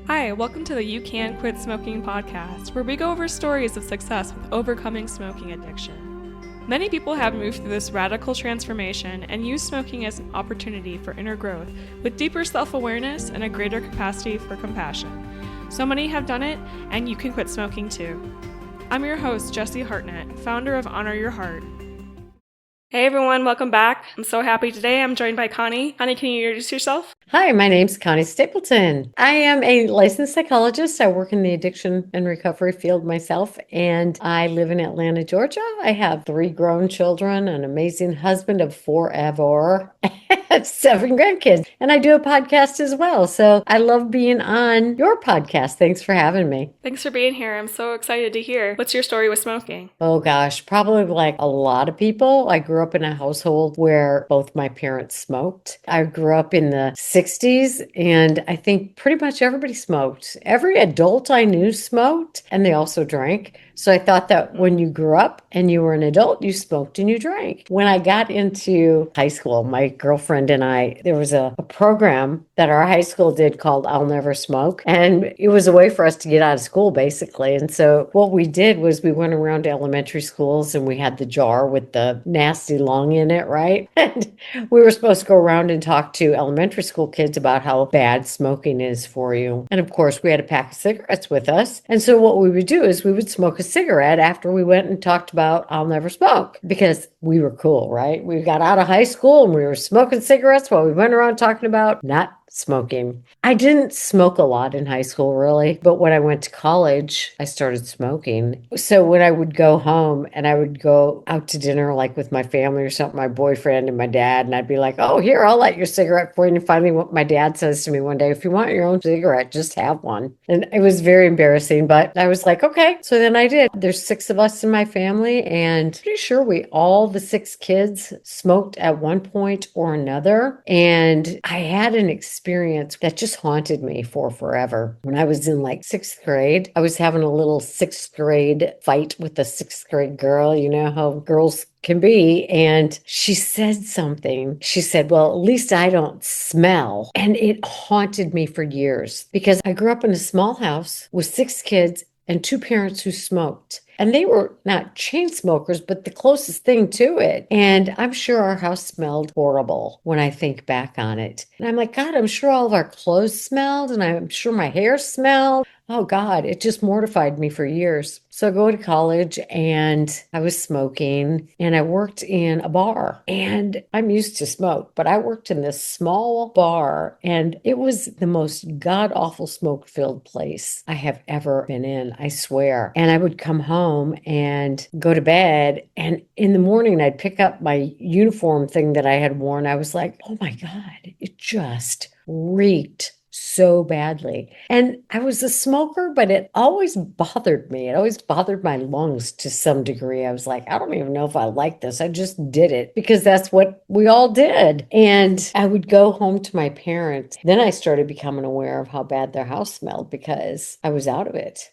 Hi, welcome to the You Can Quit Smoking podcast, where we go over stories of success with overcoming smoking addiction. Many people have moved through this radical transformation and use smoking as an opportunity for inner growth with deeper self-awareness and a greater capacity for compassion. So many have done it, and you can quit smoking too. I'm your host, Jessie Hartnett, founder of Honor Your Heart. Hey everyone, welcome back. I'm so happy today. I'm joined by Connie. Connie, can you introduce yourself? Hi, my name's Connie Stapleton. I am a licensed psychologist. I work in the addiction and recovery field myself, and I live in Atlanta, Georgia. I have 3 grown children, an amazing husband of forever, and 7 grandkids, and I do a podcast as well. So I love being on your podcast. Thanks for having me. Thanks for being here. I'm so excited to hear. What's your story with smoking? Oh gosh, probably like a lot of people. I grew up in a household where both my parents smoked. I grew up in the 60s, and I think pretty much everybody smoked. Every adult I knew smoked, and they also drank. So I thought that when you grew up and you were an adult, you smoked and you drank. When I got into high school, my girlfriend and I, there was a program that our high school did called I'll Never Smoke. And it was a way for us to get out of school, basically. And so what we did was we went around to elementary schools and we had the jar with the nasty lung in it, right? And we were supposed to go around and talk to elementary school kids about how bad smoking is for you. And of course, we had a pack of cigarettes with us. And so what we would do is we would smoke a cigarette after we went and talked about I'll never smoke, because we were cool, right? We got out of high school and we were smoking cigarettes while we went around talking about not smoking. I didn't smoke a lot in high school, really, but when I went to college, I started smoking. So when I would go home and I would go out to dinner, like with my family or something, my boyfriend and my dad, and I'd be like, oh, here, I'll light your cigarette for you. And finally, what my dad says to me one day, if you want your own cigarette, just have one. And it was very embarrassing, but I was like, okay. So then I did. There's 6 of us in my family, and pretty sure all the 6 kids smoked at one point or another. And I had an experience that just haunted me for forever. When I was in like 6th grade, I was having a little 6th grade fight with a 6th grade girl. You know how girls can be. And she said something. She said, well, at least I don't smell. And it haunted me for years because I grew up in a small house with 6 kids and 2 parents who smoked. And they were not chain smokers, but the closest thing to it. And I'm sure our house smelled horrible when I think back on it. And I'm like, God, I'm sure all of our clothes smelled, and I'm sure my hair smelled. Oh God, it just mortified me for years. So I go to college and I was smoking, and I worked in a bar, and I'm used to smoke, but I worked in this small bar, and it was the most god awful smoke filled place I have ever been in, I swear. And I would come home and go to bed, and in the morning I'd pick up my uniform thing that I had worn. I was like, oh my God, it just reeked so badly. And I was a smoker, but it always bothered me. It always bothered my lungs to some degree. I was like, I don't even know if I like this. I just did it because that's what we all did. And I would go home to my parents. Then I started becoming aware of how bad their house smelled because I was out of it.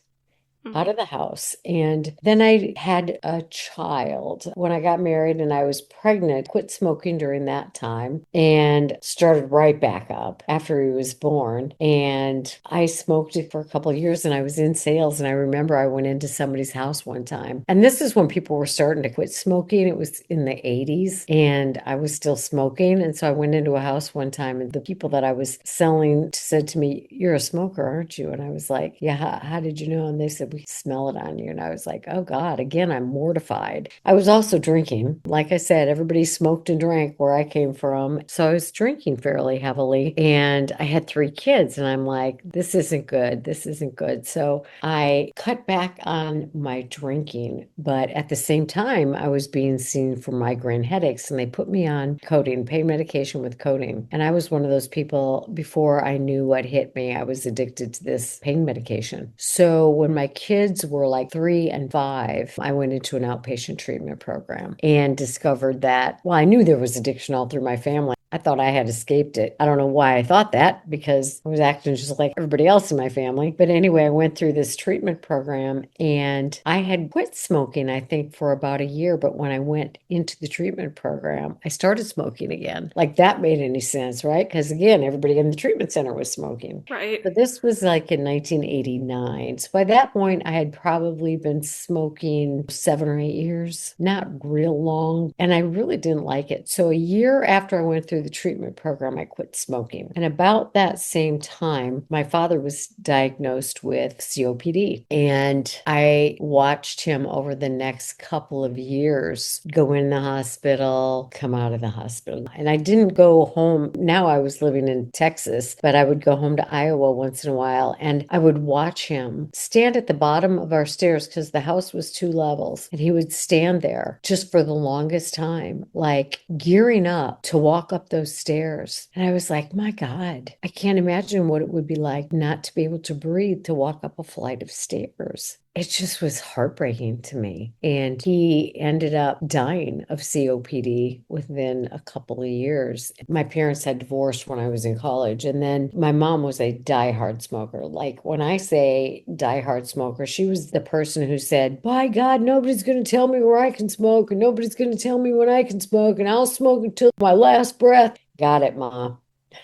Out of the house. And then I had a child when I got married, and I was pregnant, quit smoking during that time, and started right back up after he was born. And I smoked it for a couple of years, and I was in sales. And I remember I went into somebody's house one time, and this is when people were starting to quit smoking. It was in the 80s, and I was still smoking. And so I went into a house one time, and the people that I was selling said to me, you're a smoker, aren't you? And I was like, yeah, how did you know? And they said, we smell it on you. And I was like, oh God, again, I'm mortified. I was also drinking. Like I said, everybody smoked and drank where I came from. So I was drinking fairly heavily, and I had 3 kids, and I'm like, this isn't good. This isn't good. So I cut back on my drinking, but at the same time, I was being seen for migraine headaches, and they put me on codeine, pain medication with codeine. And I was one of those people, before I knew what hit me, I was addicted to this pain medication. So when my kids were like 3 and 5, I went into an outpatient treatment program and discovered that, well, I knew there was addiction all through my family. I thought I had escaped it. I don't know why I thought that because I was acting just like everybody else in my family. But anyway, I went through this treatment program and I had quit smoking, I think, for about a year. But when I went into the treatment program, I started smoking again. Like that made any sense, right? Because again, everybody in the treatment center was smoking. Right. But this was like in 1989. So by that point, I had probably been smoking 7 or 8 years, not real long. And I really didn't like it. So a year after I went through the treatment program, I quit smoking. And about that same time, my father was diagnosed with COPD. And I watched him over the next couple of years go in the hospital, come out of the hospital. And I didn't go home. Now I was living in Texas, but I would go home to Iowa once in a while and I would watch him stand at the bottom of our stairs because the house was 2 levels. And he would stand there just for the longest time, like gearing up to walk up those stairs. And I was like, my God, I can't imagine what it would be like not to be able to breathe to walk up a flight of stairs. It just was heartbreaking to me. And he ended up dying of COPD within a couple of years. My parents had divorced when I was in college. And then my mom was a diehard smoker. Like when I say diehard smoker, she was the person who said, by God, nobody's going to tell me where I can smoke, and nobody's going to tell me when I can smoke, and I'll smoke until my last breath. Got it, Ma.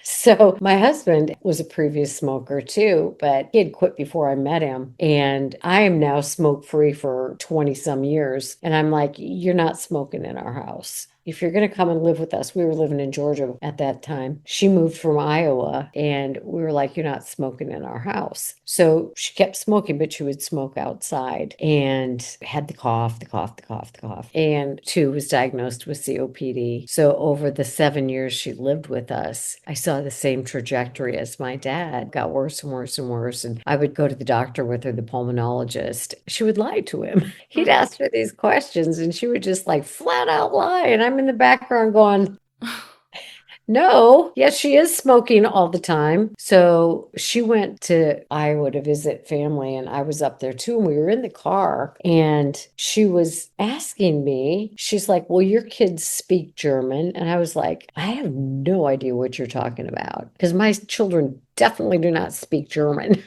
So my husband was a previous smoker too, but he had quit before I met him. And I am now smoke free for 20 some years. And I'm like, you're not smoking in our house. If you're going to come and live with us, we were living in Georgia at that time. She moved from Iowa and we were like, you're not smoking in our house. So she kept smoking, but she would smoke outside and had the cough, the cough, the cough, the cough. And too was diagnosed with COPD. So over the 7 years she lived with us, I saw the same trajectory as my dad. Got worse and worse and worse. And I would go to the doctor with her, the pulmonologist. She would lie to him. He'd ask her these questions and she would just like flat out lie. And I'm in the background going, no, yes, she is smoking all the time. So she went to Iowa to visit family, and I was up there too. And we were in the car, and she was asking me, she's like, well, your kids speak German. And I was like, I have no idea what you're talking about because my children definitely do not speak German.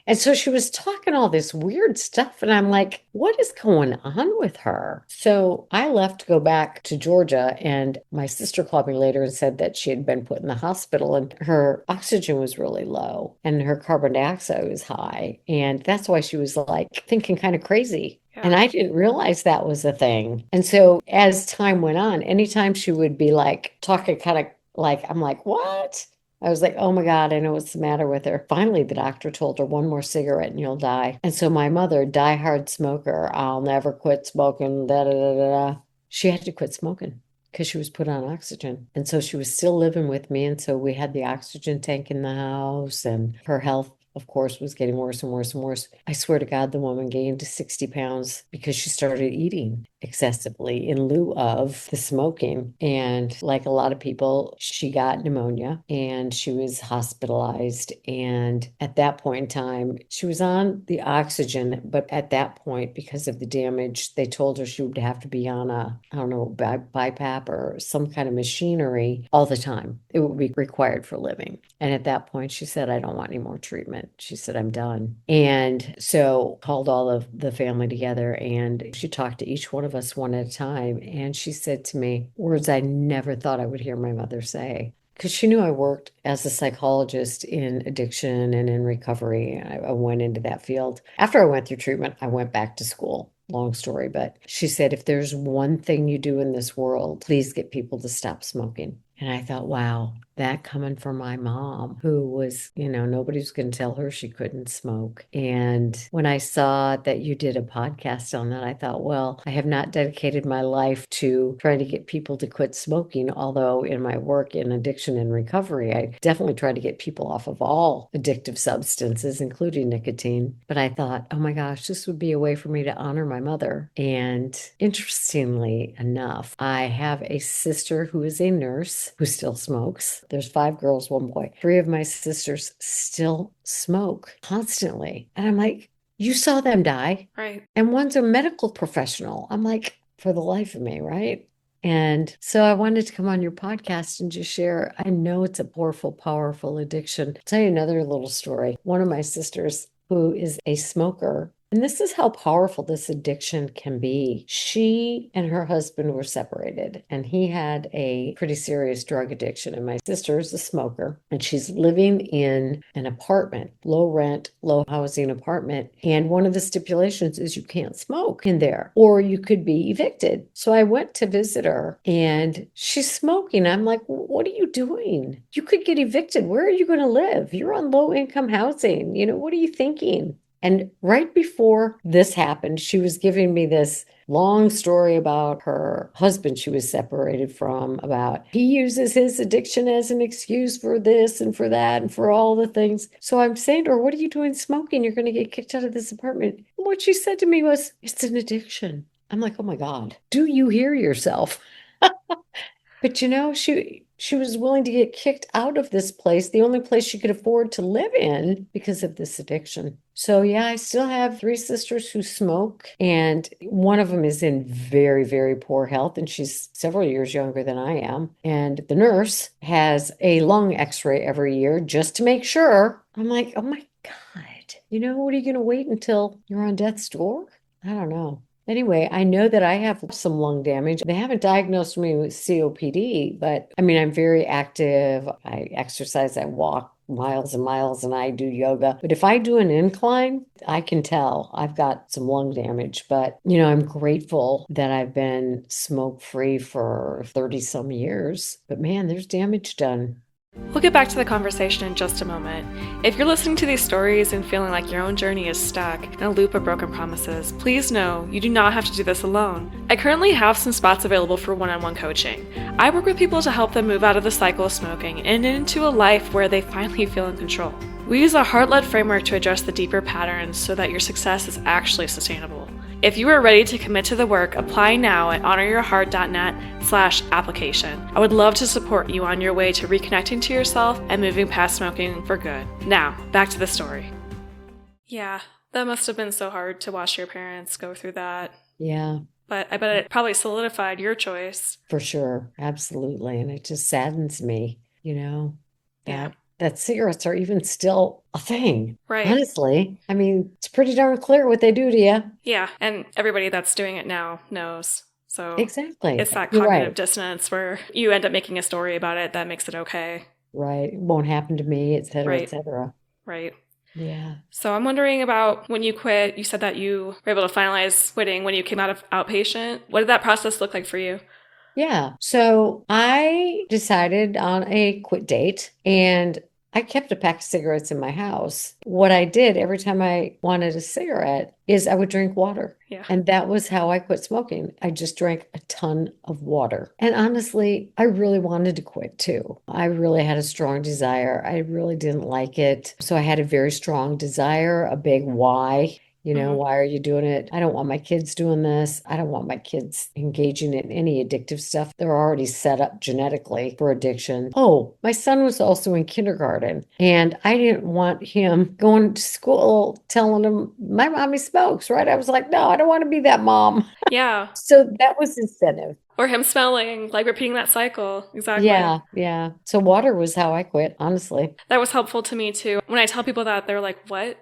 And so she was talking all this weird stuff, and I'm like, what is going on with her? So I left to go back to Georgia, and my sister called me later and said that she had been put in the hospital and her oxygen was really low and her carbon dioxide was high. And that's why she was like thinking kind of crazy. And Yeah. I didn't realize that was a thing. And so as time went on, anytime she would be like talking kind of like, I'm like, what? I was like, oh my God, I know what's the matter with her. Finally, the doctor told her one more cigarette and you'll die. And so my mother, diehard smoker, I'll never quit smoking, da da da da. She had to quit smoking because she was put on oxygen. And so she was still living with me. And so we had the oxygen tank in the house, and her health, of course, was getting worse and worse and worse. I swear to God, the woman gained 60 pounds because she started eating excessively in lieu of the smoking. And like a lot of people, she got pneumonia and she was hospitalized. And at that point in time, she was on the oxygen. But at that point, because of the damage, they told her she would have to be on a, I don't know, BiPAP or some kind of machinery all the time. It would be required for living. And at that point, she said, I don't want any more treatment. She said, I'm done. And so called all of the family together and she talked to each one of us one at a time. And she said to me words I never thought I would hear my mother say. Because she knew I worked as a psychologist in addiction and in recovery. I went into that field. After I went through treatment, I went back to school. Long story, but she said, if there's one thing you do in this world, please get people to stop smoking. And I thought, wow, that coming from my mom, who was, nobody's going to tell her she couldn't smoke. And when I saw that you did a podcast on that, I thought, well, I have not dedicated my life to trying to get people to quit smoking. Although in my work in addiction and recovery, I definitely try to get people off of all addictive substances, including nicotine. But I thought, oh my gosh, this would be a way for me to honor my mother. And interestingly enough, I have a sister who is a nurse who still smokes. There's 5 girls, 1 boy. 3 of my sisters still smoke constantly. And I'm like, you saw them die. Right. And one's a medical professional. I'm like, for the life of me, right? And so I wanted to come on your podcast and just share. I know it's a powerful, powerful addiction. I'll tell you another little story. One of my sisters, who is a smoker, and this is how powerful this addiction can be. She and her husband were separated, and he had a pretty serious drug addiction. And my sister is a smoker, and she's living in an apartment, low rent, low housing apartment. And one of the stipulations is you can't smoke in there, or you could be evicted. So I went to visit her, and she's smoking. I'm like, what are you doing? You could get evicted. Where are you going to live? You're on low income housing. What are you thinking? And right before this happened, she was giving me this long story about her husband she was separated from, about he uses his addiction as an excuse for this and for that and for all the things. So I'm saying to her, what are you doing smoking? You're going to get kicked out of this apartment. And what she said to me was, it's an addiction. I'm like, oh my God, do you hear yourself? But she was willing to get kicked out of this place, the only place she could afford to live in, because of this addiction. So yeah, I still have three sisters who smoke, and one of them is in very, very poor health, and she's several years younger than I am. And the nurse has a lung x-ray every year just to make sure. I'm like, oh my God, what are you going to wait until you're on death's door? I don't know. Anyway, I know that I have some lung damage. They haven't diagnosed me with COPD, but I mean, I'm very active. I exercise, I walk miles and miles, and I do yoga. But if I do an incline, I can tell I've got some lung damage. But, I'm grateful that I've been smoke-free for 30 some years. But man, there's damage done. We'll get back to the conversation in just a moment. If you're listening to these stories and feeling like your own journey is stuck in a loop of broken promises, please know you do not have to do this alone. I currently have some spots available for one-on-one coaching. I work with people to help them move out of the cycle of smoking and into a life where they finally feel in control. We use a heart-led framework to address the deeper patterns so that your success is actually sustainable. If you are ready to commit to the work, apply now at honoryourheart.net/application. I would love to support you on your way to reconnecting to yourself and moving past smoking for good. Now, back to the story. Yeah, that must have been so hard to watch your parents go through that. Yeah. But I bet it probably solidified your choice. For sure. Absolutely. And it just saddens me, Yeah. that cigarettes are even still a thing. Right. Honestly, I mean, it's pretty darn clear what they do to you. Yeah, and everybody that's doing it now knows. So exactly. It's that You're cognitive right. dissonance where you end up making a story about it that makes it okay. Right. It won't happen to me, et cetera, Right. et cetera. Right. Yeah. So I'm wondering about when you quit. You said that you were able to finalize quitting when you came out of outpatient. What did that process look like for you? Yeah. So I decided on a quit date, and I kept a pack of cigarettes in my house. What I did every time I wanted a cigarette is I would drink water. Yeah. And that was how I quit smoking. I just drank a ton of water. And honestly, I really wanted to quit too. I really had a strong desire. I really didn't like it. So I had a very strong desire, a big why. Why are you doing it? I don't want my kids doing this. I don't want my kids engaging in any addictive stuff. They're already set up genetically for addiction. Oh, my son was also in kindergarten, and I didn't want him going to school telling him, my mommy smokes, right? I was like, no, I don't want to be that mom. Yeah. So that was incentive. Or him smelling, like repeating that cycle. Exactly. Yeah, yeah. So water was how I quit, honestly. That was helpful to me too. When I tell people that, they're like, what?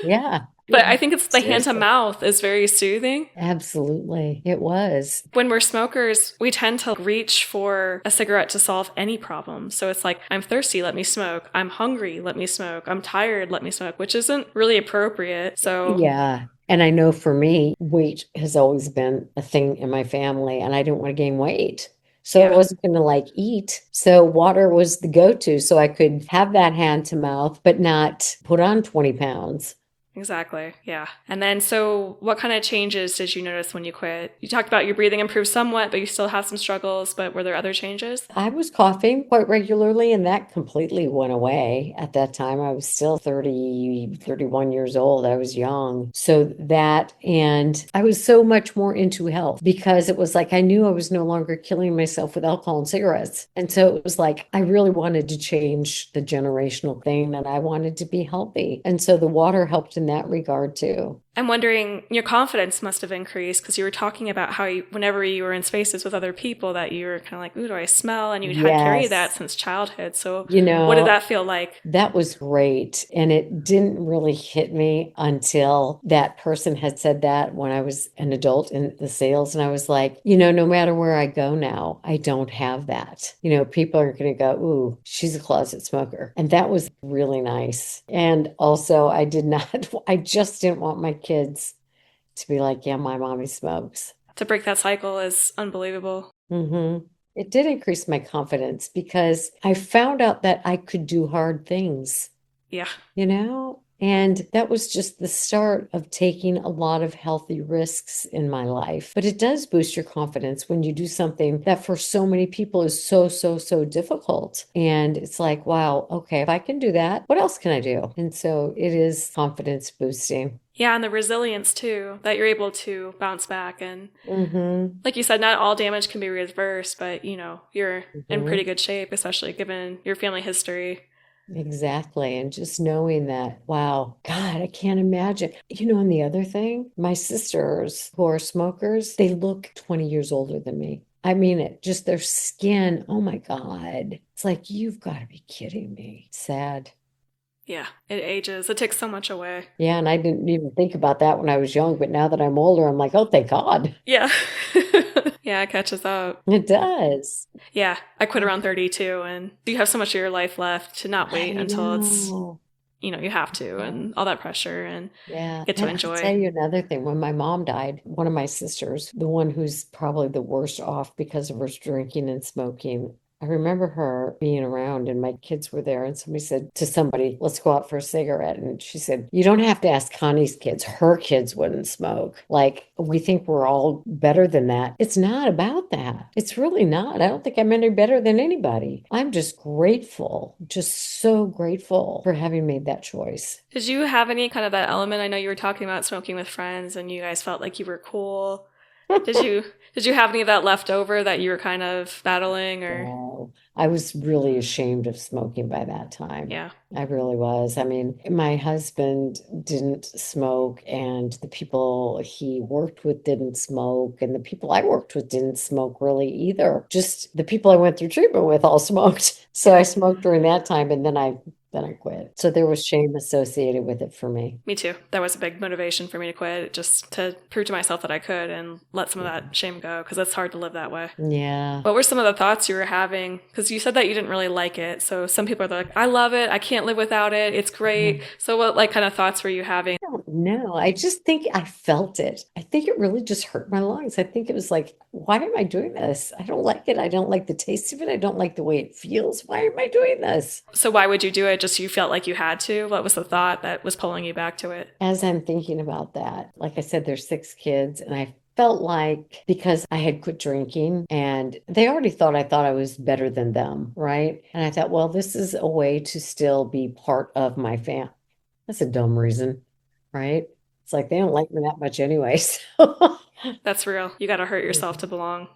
Yeah. But I think it's the hand to Seriously. mouth is very soothing. Absolutely. It was. When we're smokers, we tend to reach for a cigarette to solve any problem. So it's like, I'm thirsty, let me smoke. I'm hungry, let me smoke. I'm tired, let me smoke, which isn't really appropriate. So yeah. And I know for me, weight has always been a thing in my family, and I didn't want to gain weight. So I wasn't going to eat. So water was the go-to. So I could have that hand to mouth, but not put on 20 pounds. Exactly. Yeah. And then, so what kind of changes did you notice when you quit? You talked about your breathing improved somewhat, but you still have some struggles. But were there other changes? I was coughing quite regularly, and that completely went away. At that time, I was still 30, 31 years old. I was young. So that, and I was so much more into health because it was like I knew I was no longer killing myself with alcohol and cigarettes. And so it was like I really wanted to change the generational thing, and I wanted to be healthy. And so the water helped in that regard too. I'm wondering, your confidence must have increased because you were talking about how whenever you were in spaces with other people that you were kind of like, ooh, do I smell? And you'd had carried that Yes. since childhood. So You what did know, that feel like? that was great. And it didn't really hit me until that person had said that when I was an adult in the sales. And I was like, no matter where I go now, I don't have that. People are going to go, ooh, she's a closet smoker. And that was really nice. And also, I did not, I just didn't want my kids to be like, yeah, my mommy smokes. To break that cycle is unbelievable. Hmm. It did increase my confidence because I found out that I could do hard things, Yeah. and that was just the start of taking a lot of healthy risks in my life. But it does boost your confidence when you do something that for so many people is so, so, so difficult. And it's like, wow, okay, if I can do that, what else can I do? And so it is confidence boosting. Yeah, and the resilience too, that you're able to bounce back. And Hmm. like you said, not all damage can be reversed, but you're in Hmm. pretty good shape, especially given your family history. Exactly. And just knowing that, wow, God, I can't imagine. And the other thing, my sisters who are smokers, they look 20 years older than me. I mean it, just their skin. Oh my God. It's like, you've got to be kidding me. Sad. Yeah, it ages. It takes so much away. Yeah. And I didn't even think about that when I was young, but now that I'm older, I'm like, oh, thank God. Yeah. Yeah, it catches up. It does. Yeah, I quit around 32, and you have so much of your life left to not wait I until it's, know. you have to, and all that pressure, and Yeah. get to And I'll tell enjoy. you another thing. When my mom died, one of my sisters, the one who's probably the worst off because of her drinking and smoking, I remember her being around and my kids were there. And somebody said to somebody, let's go out for a cigarette. And she said, you don't have to ask Connie's kids. Her kids wouldn't smoke. Like, we think we're all better than that. It's not about that. It's really not. I don't think I'm any better than anybody. I'm just grateful, just so grateful for having made that choice. Did you have any kind of that element? I know you were talking about smoking with friends, and you guys felt like you were cool. Did you did you have any of that left over that you were kind of battling, or No, I was really ashamed of smoking by that time. yeah. I really was. I mean, my husband didn't smoke, and the people he worked with didn't smoke, and the people I worked with didn't smoke really either. Just the people I went through treatment with all smoked. So Yeah. I smoked during that time, and then I quit. So there was shame associated with it for me. Me too. That was a big motivation for me to quit, just to prove to myself that I could and let some of that shame go, because it's hard to live that way. Yeah. What were some of the thoughts you were having? Because you said that you didn't really like it. So some people are like, I love it. I can't live without it. It's great. So what kind of thoughts were you having? Don't know. I just think I felt it. I think it really just hurt my lungs. I think it was like, why am I doing this? I don't like it. I don't like the taste of it. I don't like the way it feels. Why am I doing this? So why would you do it? Just you felt like you had to? What was the thought that was pulling you back to it? As I'm thinking about that, like I said, there's 6 kids, and I felt like because I had quit drinking and they already thought I was better than them, right? And I thought, well, this is a way to still be part of my family. That's a dumb reason, right? It's like they don't like me that much anyway. So. That's real. You got to hurt yourself to belong.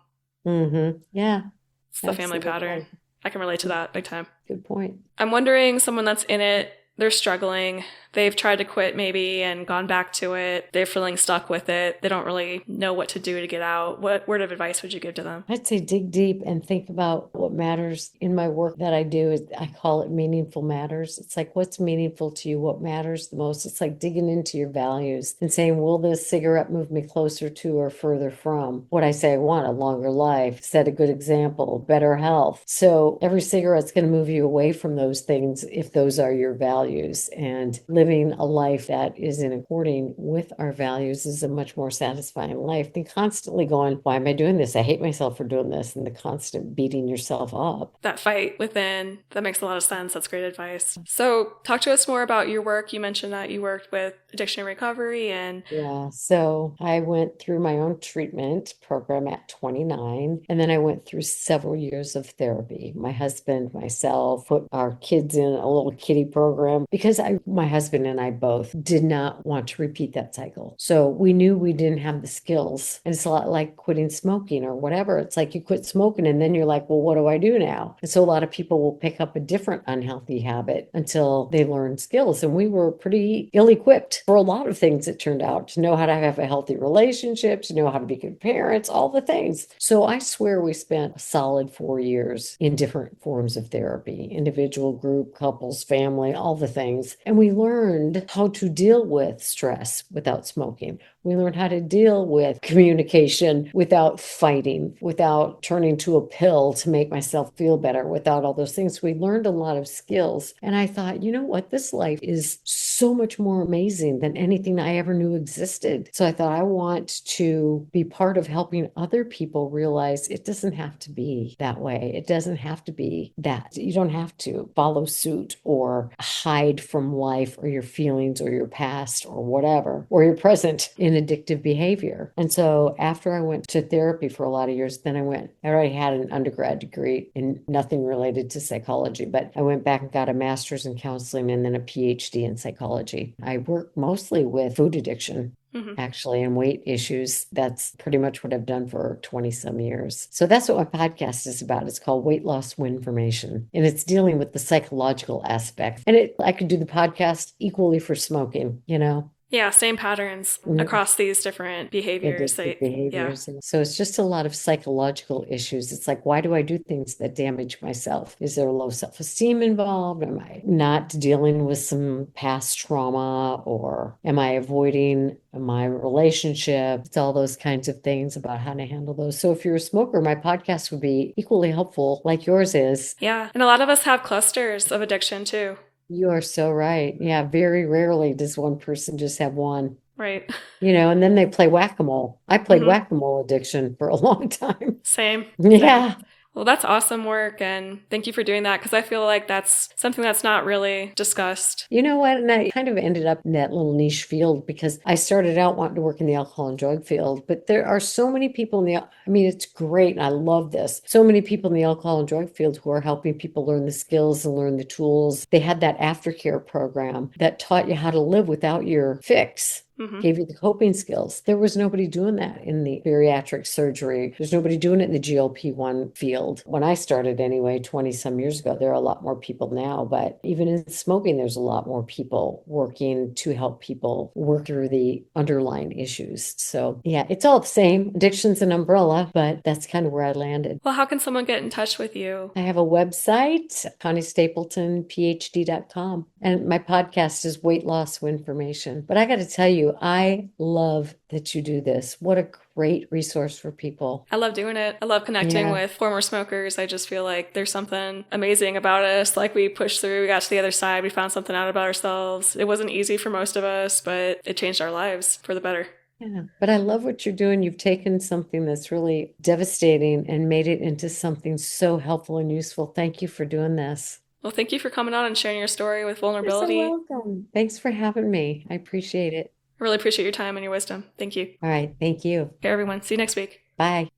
Yeah, It's the family pattern. absolutely. I can relate to that big time. Good point. I'm wondering, someone that's in it, they're struggling. They've tried to quit maybe and gone back to it. They're feeling stuck with it. They don't really know what to do to get out. What word of advice would you give to them? I'd say dig deep and think about what matters in my work that I do. Is I call it meaningful matters. It's like, what's meaningful to you? What matters the most? It's like digging into your values and saying, will this cigarette move me closer to or further from what I say I want? A longer life, set a good example, better health. So every cigarette's going to move you away from those things if those are your values. And living a life that is in according with our values is a much more satisfying life than constantly going, why am I doing this? I hate myself for doing this, and the constant beating yourself up. That fight within, that makes a lot of sense. That's great advice. So talk to us more about your work. You mentioned that you worked with addiction and recovery, and Yeah, so I went through my own treatment program at 29, and then I went through several years of therapy. My husband, myself, put our kids in a little kiddie program because my husband husband and I both did not want to repeat that cycle. So we knew we didn't have the skills. And it's a lot like quitting smoking or whatever. It's like you quit smoking and then you're like, well, what do I do now? And so a lot of people will pick up a different unhealthy habit until they learn skills. And we were pretty ill-equipped for a lot of things, it turned out, to know how to have a healthy relationship, to know how to be good parents, all the things. So I swear we spent a solid 4 years in different forms of therapy, individual, group, couples, family, all the things. And we learned how to deal with stress without smoking. We learned how to deal with communication without fighting, without turning to a pill to make myself feel better, without all those things. We learned a lot of skills. And I thought, you know what? This life is so much more amazing than anything I ever knew existed. So I thought I want to be part of helping other people realize it doesn't have to be that way. It doesn't have to be that. You don't have to follow suit or hide from life or your feelings or your past or whatever, or your present in addictive behavior. And so after I went to therapy for a lot of years, then I already had an undergrad degree in nothing related to psychology, but I went back and got a master's in counseling and then a PhD in psychology. I work mostly with food addiction. Actually, and weight issues. That's pretty much what I've done for 20 some years. So that's what my podcast is about. It's called Weight Loss Winformation, and it's dealing with the psychological aspect. And I could do the podcast equally for smoking, you know? Yeah, same patterns across these different behaviors. Behaviors. Yeah. So it's just a lot of psychological issues. It's like, why do I do things that damage myself? Is there low self-esteem involved? Am I not dealing with some past trauma? Or am I avoiding my relationship? It's all those kinds of things about how to handle those. So if you're a smoker, my podcast would be equally helpful, like yours is. Yeah. And a lot of us have clusters of addiction too. You are so right. Yeah, very rarely does one person just have one. Right. You know, and then they play whack-a-mole. I played whack-a-mole addiction for a long time. Same. Yeah. Well, that's awesome work, and thank you for doing that, because I feel like that's something that's not really discussed. You know what? And I kind of ended up in that little niche field because I started out wanting to work in the alcohol and drug field, but there are so many people it's great, and I love this. So many people in the alcohol and drug field who are helping people learn the skills and learn the tools. They had that aftercare program that taught you how to live without your fix. Gave you the coping skills. There was nobody doing that in the bariatric surgery. There's nobody doing it in the GLP-1 field. When I started anyway, 20 some years ago, there are a lot more people now, but even in smoking, there's a lot more people working to help people work through the underlying issues. So yeah, it's all the same. Addiction's an umbrella, but that's kind of where I landed. Well, how can someone get in touch with you? I have a website, Connie Stapleton, PhD.com. And my podcast is Weight Loss Winformation. But I got to tell you, I love that you do this. What a great resource for people. I love doing it. I love connecting with former smokers. I just feel like there's something amazing about us. Like we pushed through, we got to the other side, we found something out about ourselves. It wasn't easy for most of us, but it changed our lives for the better. Yeah, but I love what you're doing. You've taken something that's really devastating and made it into something so helpful and useful. Thank you for doing this. Well, thank you for coming on and sharing your story with vulnerability. You're so welcome. Thanks for having me. I appreciate it. I really appreciate your time and your wisdom. Thank you. All right. Thank you. Okay, everyone. See you next week. Bye.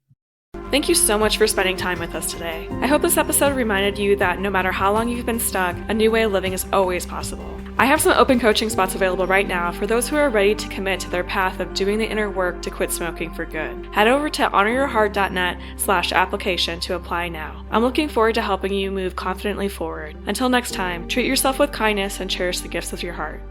Thank you so much for spending time with us today. I hope this episode reminded you that no matter how long you've been stuck, a new way of living is always possible. I have some open coaching spots available right now for those who are ready to commit to their path of doing the inner work to quit smoking for good. Head over to honoryourheart.net/application to apply now. I'm looking forward to helping you move confidently forward. Until next time, treat yourself with kindness and cherish the gifts of your heart.